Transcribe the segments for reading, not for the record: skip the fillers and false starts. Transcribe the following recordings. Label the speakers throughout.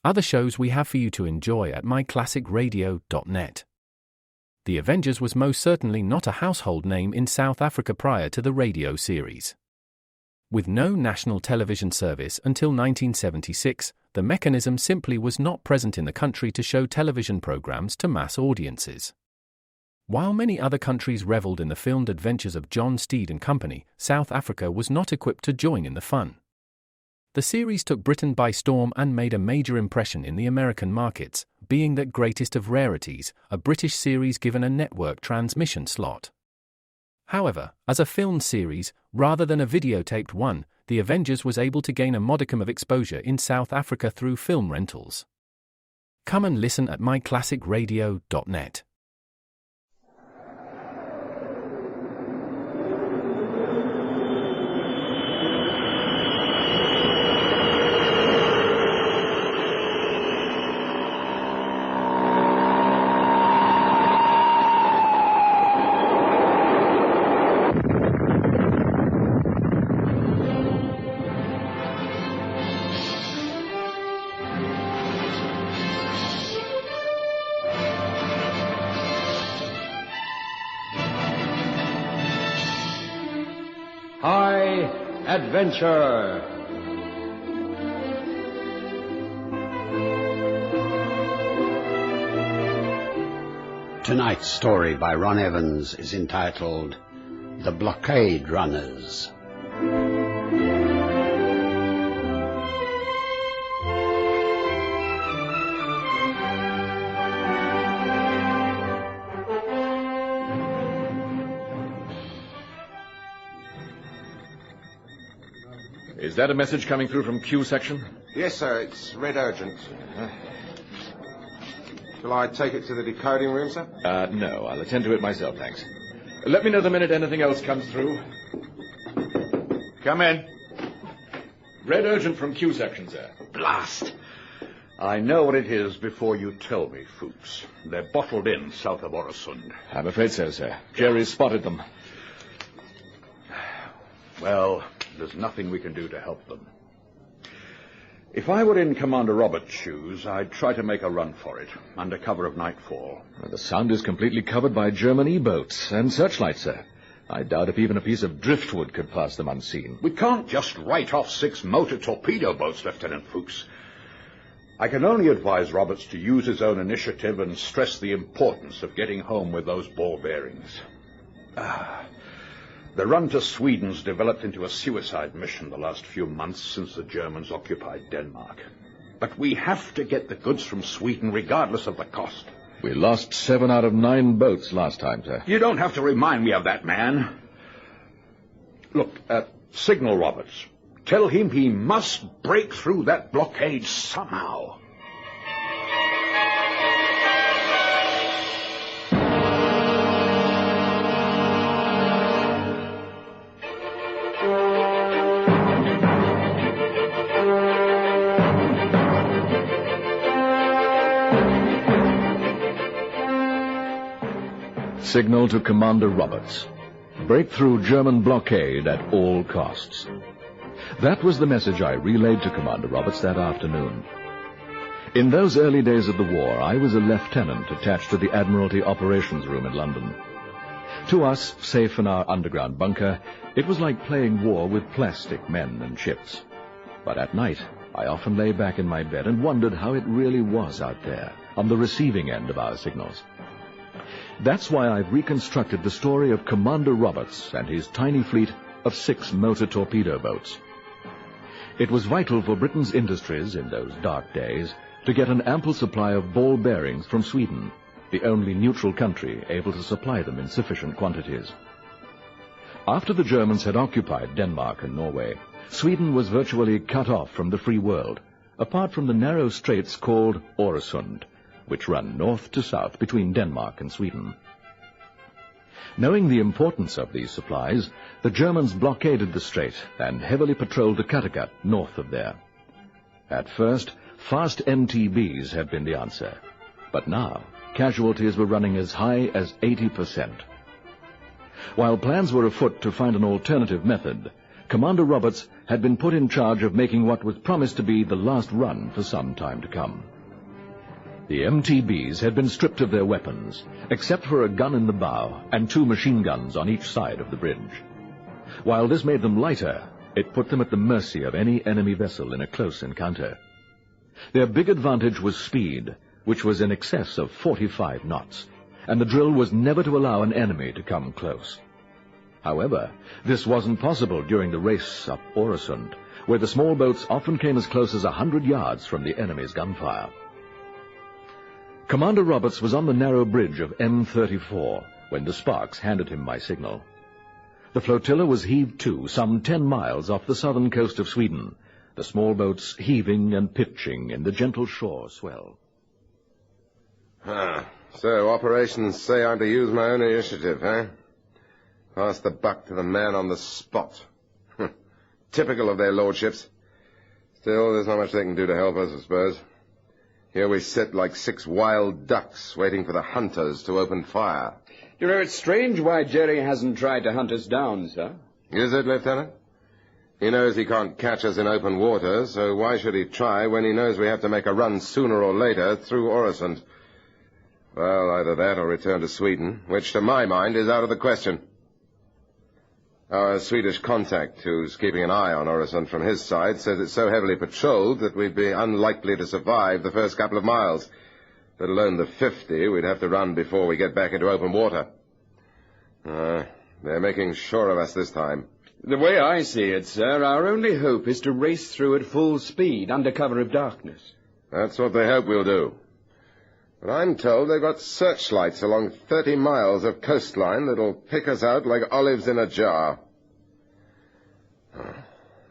Speaker 1: other shows we have for you to enjoy at myclassicradio.net. The Avengers was most certainly not a household name in South Africa prior to the radio series. With no national television service until 1976, the mechanism simply was not present in the country to show television programs to mass audiences. While many other countries reveled in the filmed adventures of John Steed and company, South Africa was not equipped to join in the fun. The series took Britain by storm and made a major impression in the American markets, being that greatest of rarities, a British series given a network transmission slot. However, as a filmed series, rather than a videotaped one, The Avengers was able to gain a modicum of exposure in South Africa through film rentals. Come and listen at myclassicradio.net.
Speaker 2: High Adventure.
Speaker 3: Tonight's story by Ron Evans is entitled The Blockade Runners.
Speaker 4: Is that a message coming through from Q section?
Speaker 5: Yes, sir. It's red urgent. Shall I take it to the decoding room, sir?
Speaker 4: No. I'll attend to it myself, thanks. Let me know the minute anything else comes through.
Speaker 5: Come in.
Speaker 4: Red urgent from Q section, sir.
Speaker 6: Blast! I know what it is before you tell me, Fuchs. They're bottled in south of Oresund.
Speaker 4: I'm afraid so, sir. Jerry's spotted them.
Speaker 6: Well, there's nothing we can do to help them. If I were in Commander Roberts' shoes, I'd try to make a run for it, under cover of nightfall.
Speaker 4: Well, the sound is completely covered by German E-boats and searchlights, sir. I doubt if even a piece of driftwood could pass them unseen.
Speaker 6: We can't just write off 6 motor torpedo boats, Lieutenant Fuchs. I can only advise Roberts to use his own initiative and stress the importance of getting home with those ball bearings. The run to Sweden's developed into a suicide mission the last few months since the Germans occupied Denmark. But we have to get the goods from Sweden regardless of the cost.
Speaker 4: We lost 7 out of 9 boats last time, sir.
Speaker 6: You don't have to remind me of that, man. Look, signal Roberts. Tell him he must break through that blockade somehow.
Speaker 4: Signal to Commander Roberts. Break through German blockade at all costs. That was the message I relayed to Commander Roberts that afternoon. In those early days of the war, I was a lieutenant attached to the Admiralty Operations Room in London. To us, safe in our underground bunker, it was like playing war with plastic men and ships. But at night, I often lay back in my bed and wondered how it really was out there, on the receiving end of our signals. That's why I've reconstructed the story of Commander Roberts and his tiny fleet of 6 motor torpedo boats. It was vital for Britain's industries in those dark days to get an ample supply of ball bearings from Sweden, the only neutral country able to supply them in sufficient quantities. After the Germans had occupied Denmark and Norway, Sweden was virtually cut off from the free world, apart from the narrow straits called Oresund, which run north to south between Denmark and Sweden. Knowing the importance of these supplies, the Germans blockaded the strait and heavily patrolled the Kattegat north of there. At first, fast MTBs had been the answer, but now casualties were running as high as 80%. While plans were afoot to find an alternative method, Commander Roberts had been put in charge of making what was promised to be the last run for some time to come. The MTBs had been stripped of their weapons, except for a gun in the bow and 2 machine guns on each side of the bridge. While this made them lighter, it put them at the mercy of any enemy vessel in a close encounter. Their big advantage was speed, which was in excess of 45 knots, and the drill was never to allow an enemy to come close. However, this wasn't possible during the race up Øresund, where the small boats often came as close as 100 yards from the enemy's gunfire. Commander Roberts was on the narrow bridge of M34 when the Sparks handed him my signal. The flotilla was heaved to some 10 miles off the southern coast of Sweden, the small boats heaving and pitching in the gentle shore swell.
Speaker 5: So operations say I'm to use my own initiative, eh? Pass the buck to the man on the spot. Typical of their lordships. Still, there's not much they can do to help us, I suppose. Here we sit like 6 wild ducks, waiting for the hunters to open fire.
Speaker 2: You know, it's strange why Jerry hasn't tried to hunt us down, sir.
Speaker 5: Is it, Lieutenant? He knows he can't catch us in open water, so why should he try when he knows we have to make a run sooner or later through Øresund? Well, either that or return to Sweden, which to my mind is out of the question. Our Swedish contact, who's keeping an eye on Øresund from his side, says it's so heavily patrolled that we'd be unlikely to survive the first couple of miles, let alone the 50 we'd have to run before we get back into open water. They're making sure of us this time.
Speaker 2: The way I see it, sir, our only hope is to race through at full speed under cover of darkness.
Speaker 5: That's what they hope we'll do. But I'm told they've got searchlights along 30 miles of coastline that'll pick us out like olives in a jar.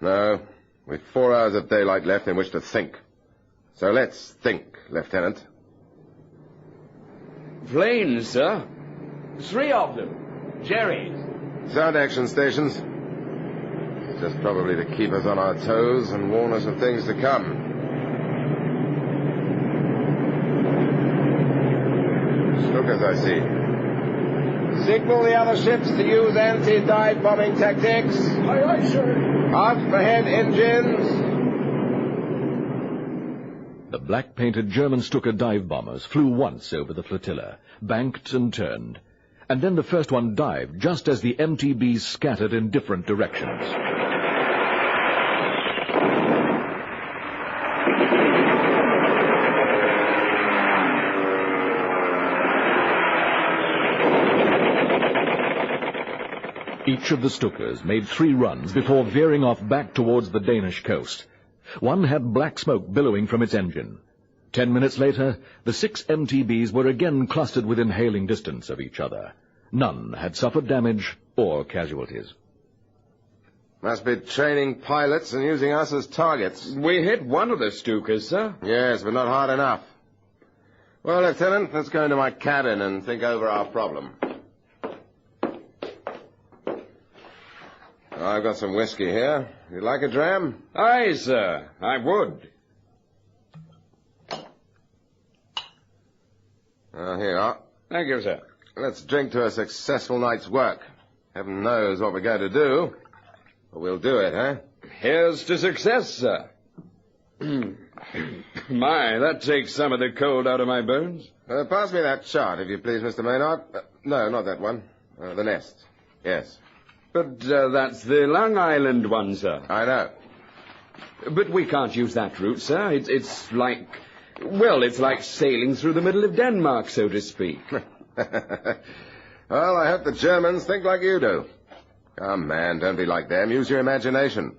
Speaker 5: No, we've 4 hours of daylight left in which to think. So let's think, Lieutenant.
Speaker 2: Planes, sir. 3 of them. Jerry's.
Speaker 5: Sound action stations. Just probably to keep us on our toes and warn us of things to come. Lookers, I see. Signal the other ships to use anti-dive bombing tactics.
Speaker 7: Aye, aye, sir.
Speaker 5: Off ahead, engines.
Speaker 4: The black-painted German Stuka dive bombers flew once over the flotilla, banked and turned, and then the first one dived just as the MTBs scattered in different directions. Each of the Stukas made 3 runs before veering off back towards the Danish coast. One had black smoke billowing from its engine. 10 minutes later, the 6 MTBs were again clustered within hailing distance of each other. None had suffered damage or casualties.
Speaker 5: Must be training pilots and using us as targets.
Speaker 2: We hit one of the Stukas, sir.
Speaker 5: Yes, but not hard enough. Well, Lieutenant, let's go into my cabin and think over our problem. I've got some whiskey here. You'd like a dram?
Speaker 2: Aye, sir, I would.
Speaker 5: Here you are.
Speaker 2: Thank you, sir.
Speaker 5: Let's drink to a successful night's work. Heaven knows what we're going to do. But we'll do it, eh?
Speaker 2: Here's to success, sir. My, that takes some of the cold out of my bones.
Speaker 5: Pass me that chart, if you please, Mr. Maynard. No, not that one. The nest. Yes.
Speaker 2: But that's the Long Island one, sir.
Speaker 5: I know.
Speaker 2: But we can't use that route, sir. It's like... Well, it's like sailing through the middle of Denmark, so to speak.
Speaker 5: Well, I hope the Germans think like you do. Come, man, don't be like them. Use your imagination.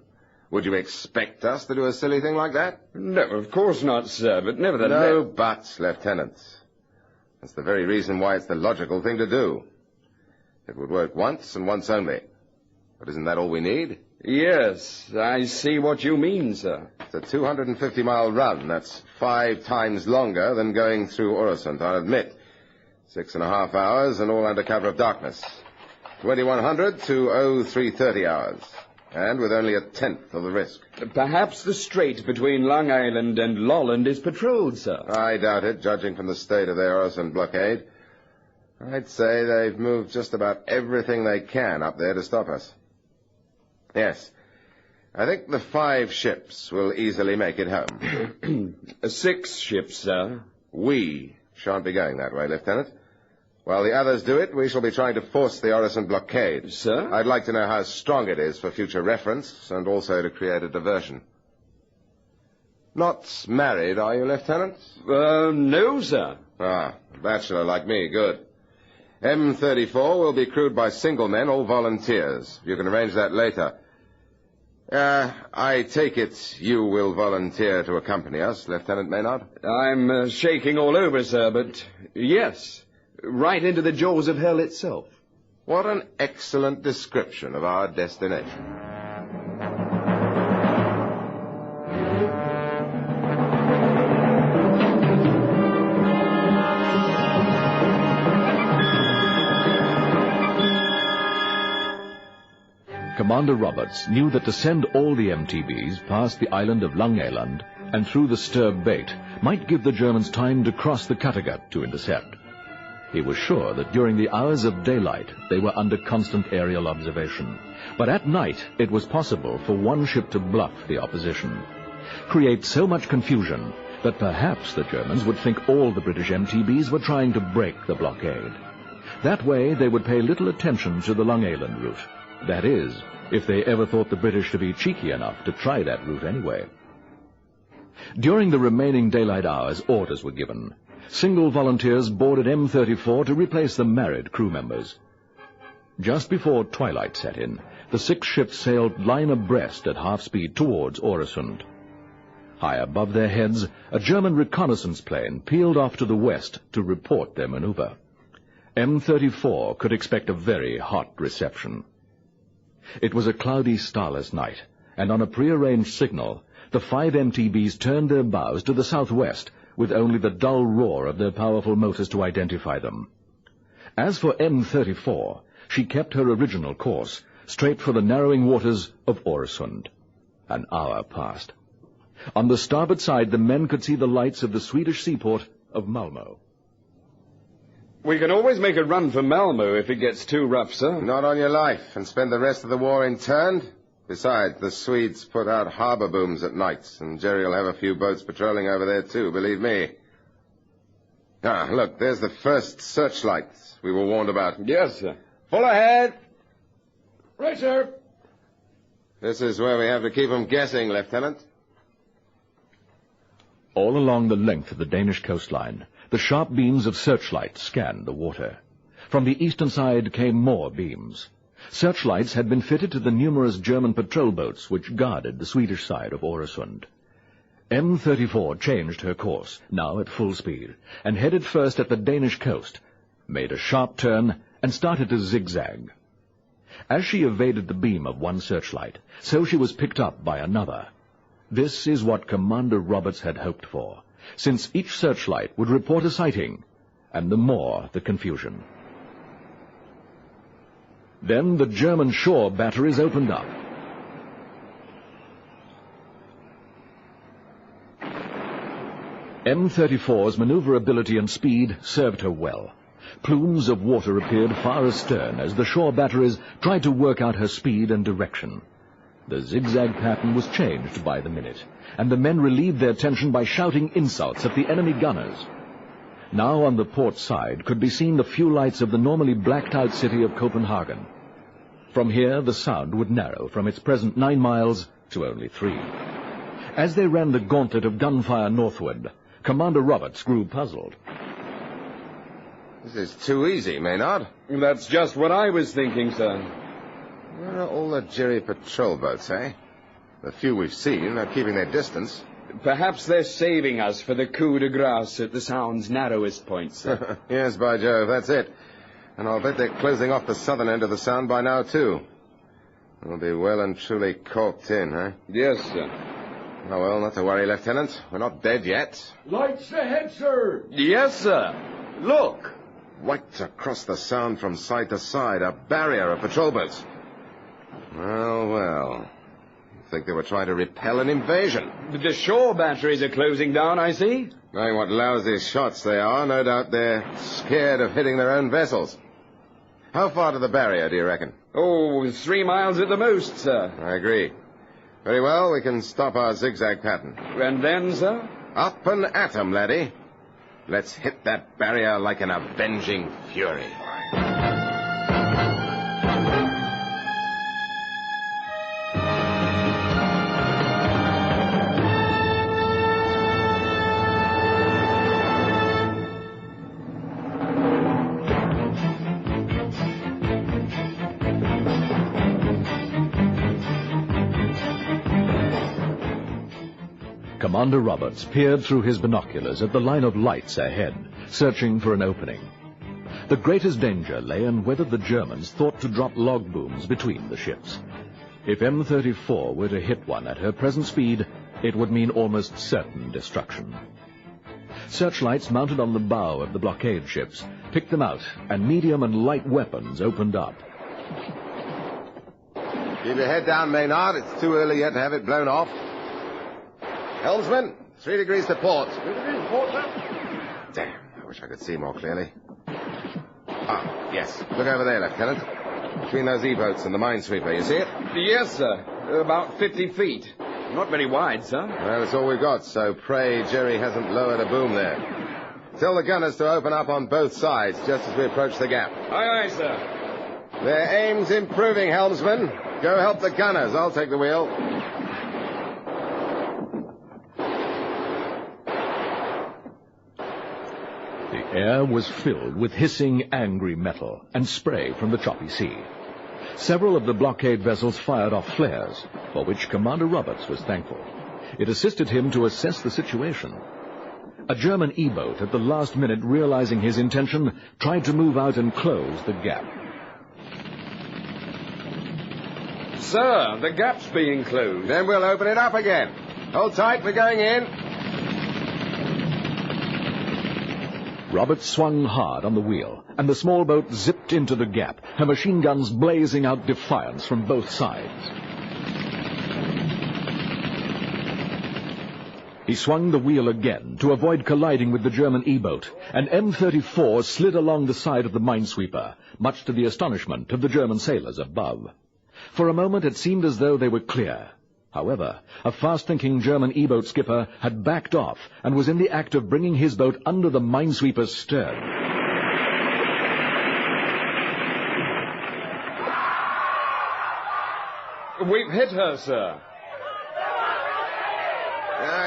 Speaker 5: Would you expect us to do a silly thing like that?
Speaker 2: No, of course not, sir, but nevertheless...
Speaker 5: No buts, Lieutenant. That's the very reason why it's the logical thing to do. It would work once and once only. But isn't that all we need?
Speaker 2: Yes, I see what you mean, sir.
Speaker 5: It's a 250-mile run. That's 5 times longer than going through Øresund, I'll admit. 6.5 hours and all under cover of darkness. 2100 to 0330 hours. And with only 1/10 of the risk.
Speaker 2: Perhaps the strait between Long Island and Lolland is patrolled, sir.
Speaker 5: I doubt it, judging from the state of their Øresund blockade. I'd say they've moved just about everything they can up there to stop us. Yes, I think the 5 ships will easily make it home.
Speaker 2: 6 ships, sir.
Speaker 5: We shan't be going that way, Lieutenant. While the others do it, we shall be trying to force the Orison blockade.
Speaker 2: Sir?
Speaker 5: I'd like to know how strong it is for future reference, and also to create a diversion. Not married, are you, Lieutenant?
Speaker 2: No, sir.
Speaker 5: Ah, a bachelor like me, good. M34 will be crewed by single men, all volunteers. You can arrange that later. I take it you will volunteer to accompany us, Lieutenant Maynard?
Speaker 2: I'm shaking all over, sir, but yes, right into the jaws of hell itself.
Speaker 5: What an excellent description of our destination.
Speaker 4: Commander Roberts knew that to send all the MTBs past the island of Langeland and through the Sturb Bait might give the Germans time to cross the Kattegat to intercept. He was sure that during the hours of daylight they were under constant aerial observation, but at night it was possible for one ship to bluff the opposition, create so much confusion that perhaps the Germans would think all the British MTBs were trying to break the blockade. That way they would pay little attention to the Langeland route. That is, if they ever thought the British to be cheeky enough to try that route anyway. During the remaining daylight hours, orders were given. Single volunteers boarded M34 to replace the married crew members. Just before twilight set in, the 6 ships sailed line abreast at half speed towards Oresund. High above their heads, a German reconnaissance plane peeled off to the west to report their maneuver. M34 could expect a very hot reception. It was a cloudy, starless night, and on a prearranged signal, the 5 MTBs turned their bows to the southwest, with only the dull roar of their powerful motors to identify them. As for M34, she kept her original course, straight for the narrowing waters of Oresund. An hour passed. On the starboard side, the men could see the lights of the Swedish seaport of Malmö.
Speaker 2: We can always make a run for Malmö if it gets too rough, sir.
Speaker 5: Not on your life, and spend the rest of the war interned? Besides, the Swedes put out harbor booms at nights, and Jerry will have a few boats patrolling over there too, believe me. Ah, look, there's the first searchlight we were warned about.
Speaker 2: Yes, sir.
Speaker 5: Full ahead!
Speaker 6: Right, sir.
Speaker 5: This is where we have to keep them guessing, Lieutenant.
Speaker 4: All along the length of the Danish coastline, the sharp beams of searchlights scanned the water. From the eastern side came more beams. Searchlights had been fitted to the numerous German patrol boats which guarded the Swedish side of Oresund. M34 changed her course, now at full speed, and headed first at the Danish coast, made a sharp turn, and started to zigzag. As she evaded the beam of one searchlight, so she was picked up by another. This is what Commander Roberts had hoped for, since each searchlight would report a sighting, and the more the confusion. Then the German shore batteries opened up. M34's maneuverability and speed served her well. Plumes of water appeared far astern as the shore batteries tried to work out her speed and direction. The zigzag pattern was changed by the minute, and the men relieved their tension by shouting insults at the enemy gunners. Now on the port side could be seen the few lights of the normally blacked-out city of Copenhagen. From here the sound would narrow from its present 9 miles to only 3. As they ran the gauntlet of gunfire northward, Commander Roberts grew puzzled.
Speaker 5: This is too easy, Maynard.
Speaker 2: That's just what I was thinking, sir.
Speaker 5: Where are all the Jerry patrol boats, eh? The few we've seen are keeping their distance.
Speaker 2: Perhaps they're saving us for the coup de grace at the Sound's narrowest point, sir.
Speaker 5: Yes, by Jove, that's it. And I'll bet they're closing off the southern end of the Sound by now, too. We'll be well and truly corked in, huh?
Speaker 2: Yes, sir.
Speaker 5: Oh, well, not to worry, Lieutenant. We're not dead yet.
Speaker 6: Lights ahead, sir.
Speaker 2: Yes, sir. Look.
Speaker 5: White across the Sound from side to side, a barrier of patrol boats. Well, well. You'd think they were trying to repel an invasion.
Speaker 2: The shore batteries are closing down, I see.
Speaker 5: Knowing what lousy shots they are, no doubt they're scared of hitting their own vessels. How far to the barrier, do you reckon?
Speaker 2: Oh, 3 miles at the most, sir.
Speaker 5: I agree. Very well, we can stop our zigzag pattern.
Speaker 2: And then, sir?
Speaker 5: Up and at 'em, laddie. Let's hit that barrier like an avenging fury.
Speaker 4: Commander Roberts peered through his binoculars at the line of lights ahead, searching for an opening. The greatest danger lay in whether the Germans thought to drop log booms between the ships. If M34 were to hit one at her present speed, it would mean almost certain destruction. Searchlights mounted on the bow of the blockade ships picked them out, and medium and light weapons opened up.
Speaker 5: Keep your head down, Maynard. It's too early yet to have it blown off. Helmsman, 3 degrees to port. 3 degrees to port, sir. Damn, I wish I could see more clearly. Ah, yes. Look over there, Lieutenant. Between those E-boats and the minesweeper, you see it?
Speaker 2: Yes, sir. About 50 feet. Not very wide, sir.
Speaker 5: Well, that's all we've got, so pray Jerry hasn't lowered a boom there. Tell the gunners to open up on both sides just as we approach the gap.
Speaker 2: Aye, aye, sir.
Speaker 5: Their aim's improving, Helmsman. Go help the gunners. I'll take the wheel.
Speaker 4: The air was filled with hissing, angry metal and spray from the choppy sea. Several of the blockade vessels fired off flares, for which Commander Roberts was thankful. It assisted him to assess the situation. A German E-boat, at the last minute realizing his intention, tried to move out and close the gap.
Speaker 2: Sir, the gap's being closed.
Speaker 5: Then we'll open it up again. Hold tight, we're going in.
Speaker 4: Roberts swung hard on the wheel, and the small boat zipped into the gap, her machine guns blazing out defiance from both sides. He swung the wheel again to avoid colliding with the German E-boat, and M34 slid along the side of the minesweeper, much to the astonishment of the German sailors above. For a moment it seemed as though they were clear. However, a fast-thinking German E-boat skipper had backed off and was in the act of bringing his boat under the minesweeper's stern.
Speaker 2: We've hit her, sir.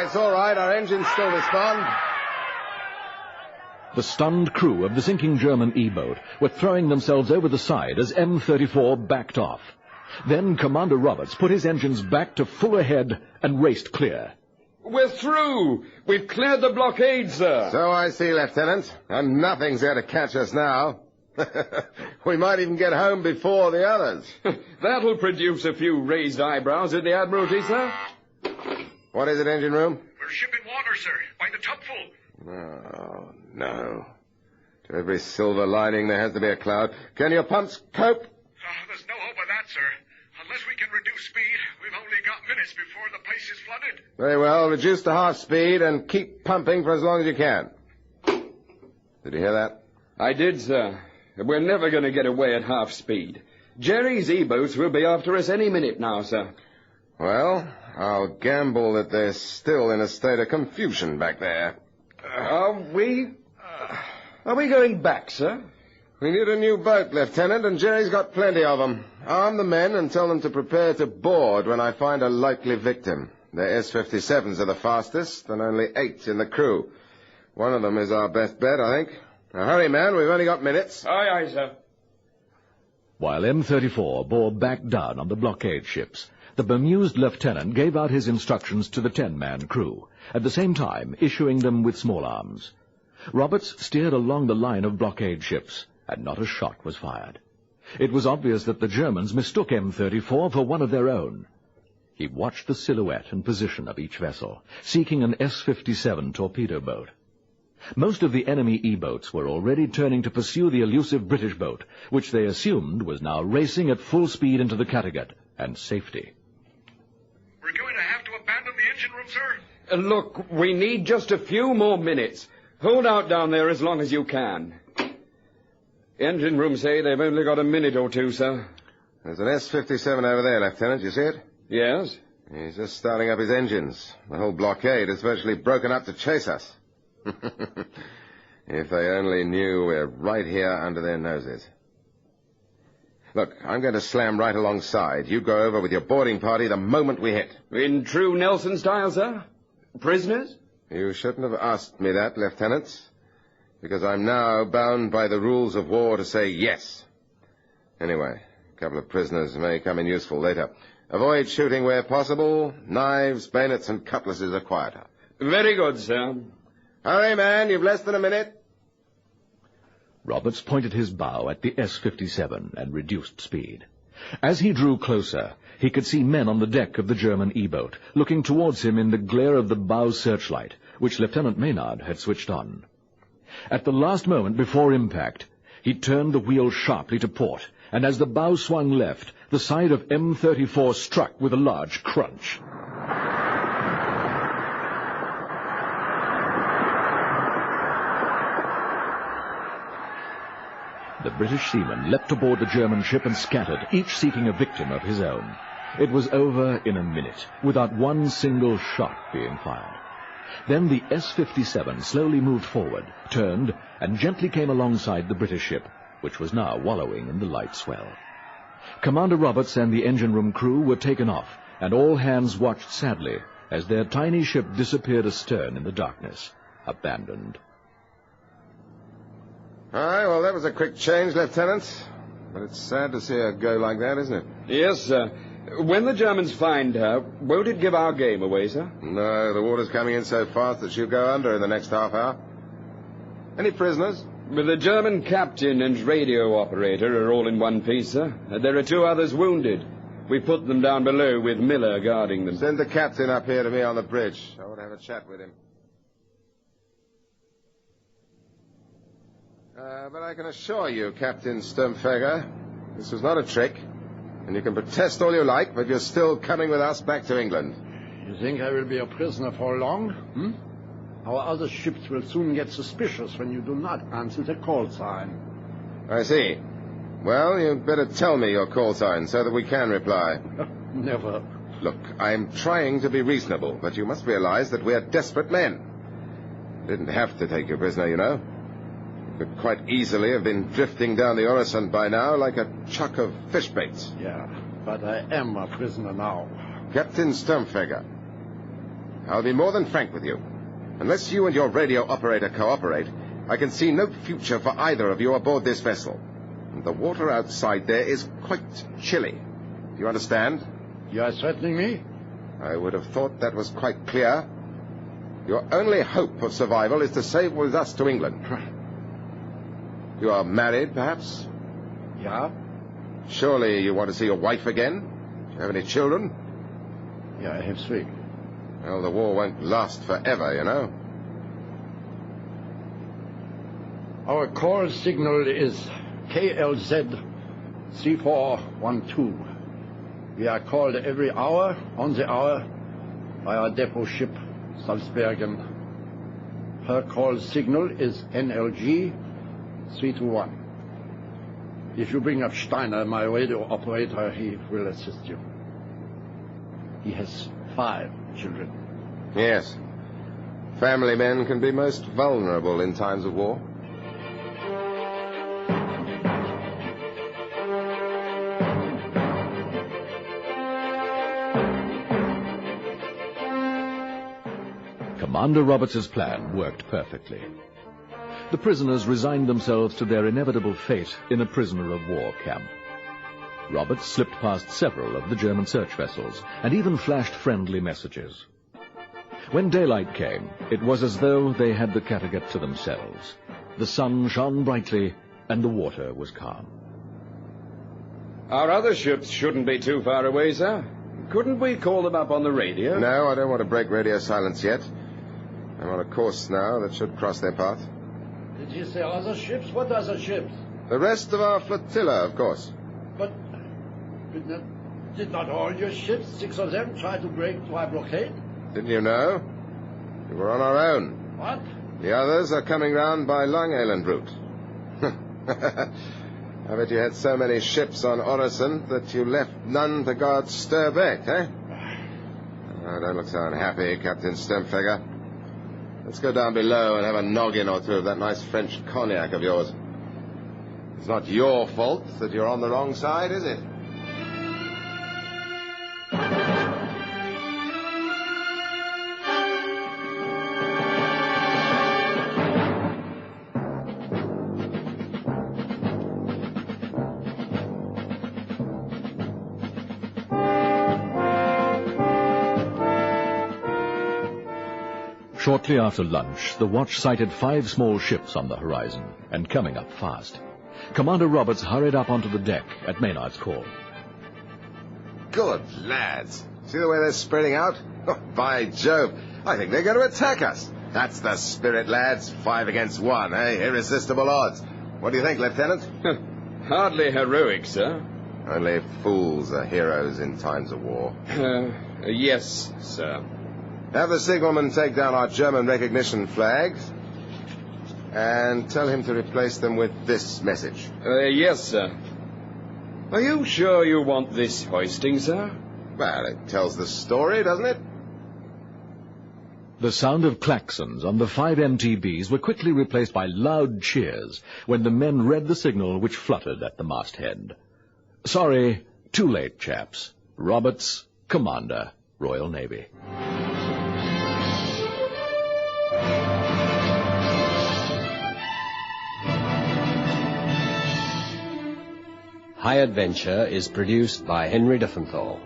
Speaker 5: It's all right. Our engines still respond.
Speaker 4: The stunned crew of the sinking German E-boat were throwing themselves over the side as M34 backed off. Then Commander Roberts put his engines back to full ahead and raced clear.
Speaker 2: We're through. We've cleared the blockade, sir.
Speaker 5: So I see, Lieutenant. And nothing's there to catch us now. We might even get home before the others.
Speaker 2: That'll produce a few raised eyebrows at the Admiralty, sir.
Speaker 5: What is it, engine room?
Speaker 7: We're shipping water, sir, by the tubful.
Speaker 5: Oh, no. To every silver lining there has to be a cloud. Can your pumps cope?
Speaker 7: There's no hope of that, sir. Unless we can reduce speed, we've only got minutes before the place is flooded.
Speaker 5: Very well. Reduce to half speed and keep pumping for as long as you can. Did you hear that?
Speaker 2: I did, sir. We're never going to get away at half speed. Jerry's E-boats will be after us any minute now, sir.
Speaker 5: Well, I'll gamble that they're still in a state of confusion back there.
Speaker 2: Are we going back, sir?
Speaker 5: We need a new boat, Lieutenant, and Jerry's got plenty of them. Arm the men and tell them to prepare to board when I find a likely victim. Their S-57s are the fastest, and only 8 in the crew. One of them is our best bet, I think. Now, hurry, man, we've only got minutes.
Speaker 2: Aye, aye, sir.
Speaker 4: While M34 bore back down on the blockade ships, the bemused lieutenant gave out his instructions to the 10-man crew, at the same time issuing them with small arms. Roberts steered along the line of blockade ships, and not a shot was fired. It was obvious that the Germans mistook M34 for one of their own. He watched the silhouette and position of each vessel, seeking an S-57 torpedo boat. Most of the enemy E-boats were already turning to pursue the elusive British boat, which they assumed was now racing at full speed into the Kattegat and safety.
Speaker 7: We're going to have to abandon the engine room, sir.
Speaker 2: Look, we need just a few more minutes. Hold out down there as long as you can. Engine room say they've only got a minute or two, sir.
Speaker 5: There's an S-57 over there, Lieutenant. You see it?
Speaker 2: Yes.
Speaker 5: He's just starting up his engines. The whole blockade is virtually broken up to chase us. If they only knew we're right here under their noses. Look, I'm going to slam right alongside. You go over with your boarding party the moment we hit.
Speaker 2: In true Nelson style, sir? Prisoners?
Speaker 5: You shouldn't have asked me that, Lieutenant, because I'm now bound by the rules of war to say yes. Anyway, a couple of prisoners may come in useful later. Avoid shooting where possible. Knives, bayonets, and cutlasses are quieter.
Speaker 2: Very good, sir.
Speaker 5: Hurry, man. You've less than a minute.
Speaker 4: Roberts pointed his bow at the S-57 and reduced speed. As he drew closer, he could see men on the deck of the German E-boat, looking towards him in the glare of the bow searchlight, which Lieutenant Maynard had switched on. At the last moment before impact, he turned the wheel sharply to port, and as the bow swung left, the side of M34 struck with a large crunch. The British seamen leapt aboard the German ship and scattered, each seeking a victim of his own. It was over in a minute, without one single shot being fired. Then the S-57 slowly moved forward, turned, and gently came alongside the British ship, which was now wallowing in the light swell. Commander Roberts and the engine room crew were taken off, and all hands watched sadly as their tiny ship disappeared astern in the darkness, abandoned.
Speaker 5: All right, well, that was a quick change, Lieutenant. But it's sad to see her go like that, isn't it?
Speaker 2: Yes, sir. When the Germans find her, won't it give our game away, sir?
Speaker 5: No, the water's coming in so fast that she'll go under in the next half hour. Any prisoners?
Speaker 2: But the German captain and radio operator are all in one piece, sir. There are 2 others wounded. We put them down below with Miller guarding them.
Speaker 5: Send the captain up here to me on the bridge. I want to have a chat with him. But I can assure you, Captain Sturmfeger, this was not a trick. And you can protest all you like, but you're still coming with us back to England.
Speaker 8: You think I will be a prisoner for long? Our other ships will soon get suspicious when you do not answer the call sign.
Speaker 5: I see. Well, you'd better tell me your call sign so that we can reply.
Speaker 8: Never.
Speaker 5: Look, I'm trying to be reasonable, but you must realize that we're desperate men. I didn't have to take you prisoner, you know. You could quite easily have been drifting down the Oresund by now like a chuck of fish baits.
Speaker 8: Yeah, but I am a prisoner now.
Speaker 5: Captain Sturmfeger, I'll be more than frank with you. Unless you and your radio operator cooperate, I can see no future for either of you aboard this vessel. And the water outside there is quite chilly. Do you understand?
Speaker 8: You are threatening me?
Speaker 5: I would have thought that was quite clear. Your only hope of survival is to sail with us to England. You are married, perhaps?
Speaker 8: Yeah.
Speaker 5: Surely you want to see your wife again? Do you have any children?
Speaker 8: Yeah, I have 3.
Speaker 5: Well, the war won't last forever, you know.
Speaker 8: Our call signal is KLZ 3412. We are called every hour, on the hour, by our depot ship, Salzbergen. Her call signal is NLG 321. If you bring up Steiner, my radio operator, he will assist you. He has 5 children.
Speaker 5: Yes. Family men can be most vulnerable in times of war.
Speaker 4: Commander Roberts' plan worked perfectly. The prisoners resigned themselves to their inevitable fate in a prisoner-of-war camp. Roberts slipped past several of the German search vessels and even flashed friendly messages. When daylight came, it was as though they had the Kattegat to themselves. The sun shone brightly and the water was calm.
Speaker 2: Our other ships shouldn't be too far away, sir. Couldn't we call them up on the radio?
Speaker 5: No, I don't want to break radio silence yet. I'm on a course now that should cross their path.
Speaker 8: Did you say other ships? What other ships?
Speaker 5: The rest of our flotilla, of course.
Speaker 8: But did not all your ships, 6 of them, try to break through our blockade?
Speaker 5: Didn't you know? We were on our own.
Speaker 8: What?
Speaker 5: The others are coming round by Long Island route. I bet you had so many ships on Oresund that you left none to guard Sturbeck, eh? Oh, don't look so unhappy, Captain Stempfegger. Let's go down below and have a noggin or two of that nice French cognac of yours. It's not your fault that you're on the wrong side, is it?
Speaker 4: Shortly after lunch, the watch sighted 5 small ships on the horizon, and coming up fast. Commander Roberts hurried up onto the deck at Maynard's call.
Speaker 5: Good lads. See the way they're spreading out? Oh, by Jove, I think they're going to attack us. That's the spirit, lads. 5 against 1, eh? Irresistible odds. What do you think, Lieutenant?
Speaker 2: Hardly heroic, sir.
Speaker 5: Only fools are heroes in times of war.
Speaker 2: Yes, sir.
Speaker 5: Have the signalman take down our German recognition flags and tell him to replace them with this message.
Speaker 2: Yes, sir. Are you sure you want this hoisting, sir?
Speaker 5: Well, it tells the story, doesn't it?
Speaker 4: The sound of klaxons on the 5 MTBs were quickly replaced by loud cheers when the men read the signal which fluttered at the masthead. Sorry, too late, chaps. Roberts, Commander, Royal Navy.
Speaker 9: High Adventure is produced by Henry Diffenthal.